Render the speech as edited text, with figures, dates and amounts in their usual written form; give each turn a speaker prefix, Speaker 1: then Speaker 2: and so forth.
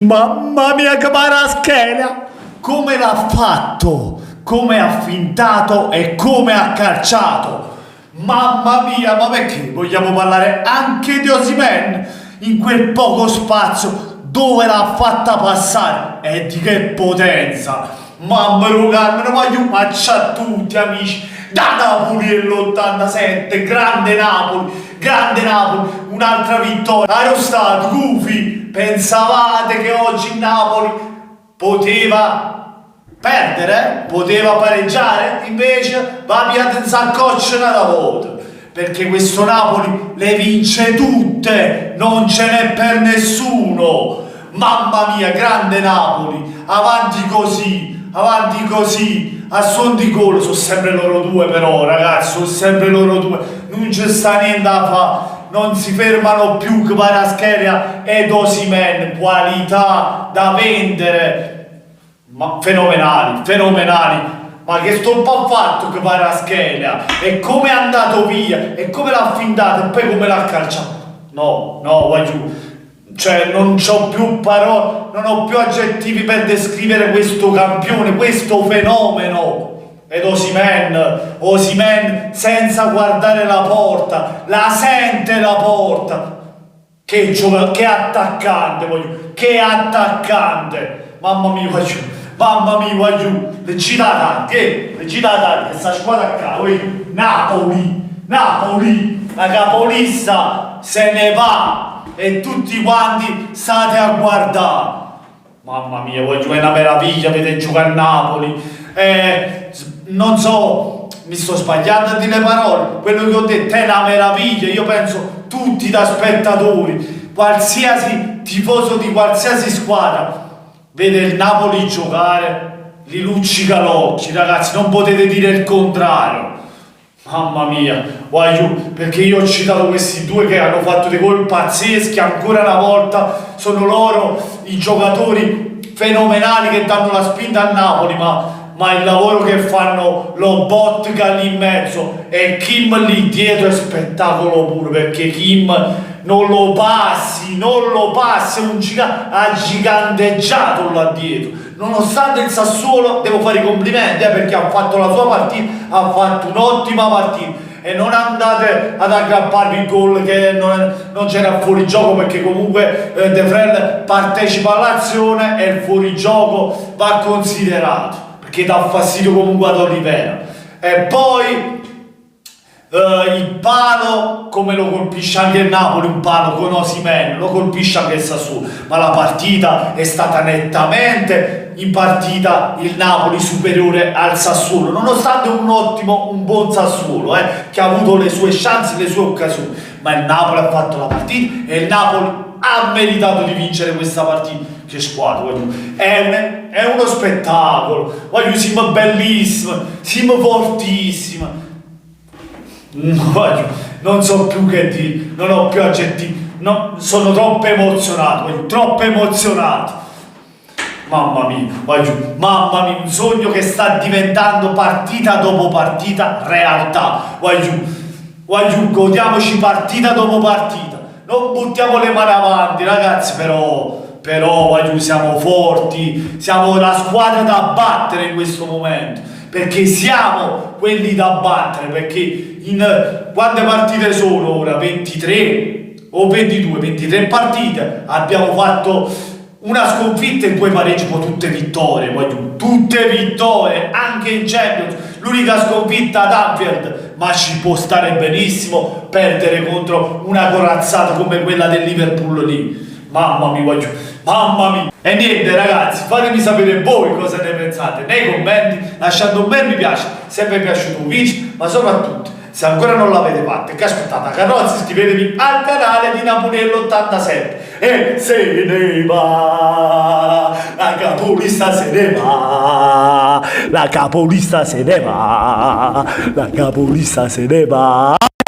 Speaker 1: Mamma mia che paraschela! Come l'ha fatto? Come ha fintato e come ha calciato? Mamma mia, ma perché vogliamo parlare anche di Osimhen? In quel poco spazio dove l'ha fatta passare e di che potenza! Mamma mia, me ne voglio a tutti amici da Napoli e l'87, grande Napoli, un'altra vittoria. Aerostato, Gufi, pensavate che oggi il Napoli poteva perdere? Poteva pareggiare? Invece va via in saccoccia una volta, perché questo Napoli le vince tutte, non ce n'è per nessuno. Mamma mia, grande Napoli, avanti così, a suon di gol. Sono sempre loro due, però ragazzi, sono sempre loro due, non c'è sta niente da fare, non si fermano più che Kvaratskhelia ed Osimhen, qualità da vendere, ma fenomenali, ma che sto un po' fatto che Kvaratskhelia, e come è andato via, e come l'ha fintato, e poi come l'ha calciato. No, vai giù. Cioè non ho più parole, non ho più aggettivi per descrivere questo campione, questo fenomeno. Ed Osimhen senza guardare la porta, la sente la porta. Che attaccante, che attaccante. Mamma mia, va giù. Leggita tanti, questa squadra qua, Napoli, la capolista se ne va. E tutti quanti state a guardare. Mamma mia, è una meraviglia vedere giocare a Napoli. Non so, mi sto sbagliando a dire le parole. Quello che ho detto è una meraviglia. Io penso tutti da spettatori, qualsiasi tifoso di qualsiasi squadra, vede il Napoli giocare, gli luccica l'occhio, ragazzi, non potete dire il contrario. Mamma mia, perché io ho citato questi due che hanno fatto dei gol pazzeschi, ancora una volta sono loro i giocatori fenomenali che danno la spinta a Napoli, ma il lavoro che fanno Lobotka lì in mezzo e Kim lì dietro è spettacolo puro, perché Kim non lo passi, è un gigante, ha giganteggiato là dietro. Nonostante il Sassuolo, devo fare i complimenti, perché ha fatto la sua partita, ha fatto un'ottima partita, e non andate ad aggrapparvi il gol che non c'era fuorigioco, perché comunque De Vrij partecipa all'azione e il fuorigioco va considerato, perché dà fastidio comunque ad Olivera. E poi il palo, come lo colpisce anche il Napoli, un palo con Osimhen, lo colpisce anche il Sassuolo, ma la partita è stata nettamente in partita il Napoli superiore al Sassuolo, nonostante un buon Sassuolo che ha avuto le sue chance, le sue occasioni, ma il Napoli ha fatto la partita e il Napoli ha meritato di vincere questa partita. Che squadra, è uno spettacolo, siamo bellissimi, siamo fortissimi. Non so più che dire, non ho più aggettivi, sono troppo emozionato. Mamma mia, un sogno che sta diventando partita dopo partita realtà. Godiamoci partita dopo partita, non buttiamo le mani avanti, ragazzi, però siamo forti, siamo la squadra da battere in questo momento, perché siamo quelli da battere, perché quante partite sono ora? 23 o 22? 23 partite, abbiamo fatto una sconfitta e 2 pareggi, poi tutte vittorie, anche in Champions, l'unica sconfitta ad Anfield, ma ci può stare benissimo perdere contro una corazzata come quella del Liverpool lì. Mamma mia. E niente ragazzi, fatemi sapere voi cosa ne pensate nei commenti, lasciando un bel mi piace se vi è piaciuto un video, ma soprattutto se ancora non l'avete fatto e che aspettate a Carrozza, iscrivetevi al canale di Napoliello 87 e se ne va, la capolista se ne va, la capolista se ne va.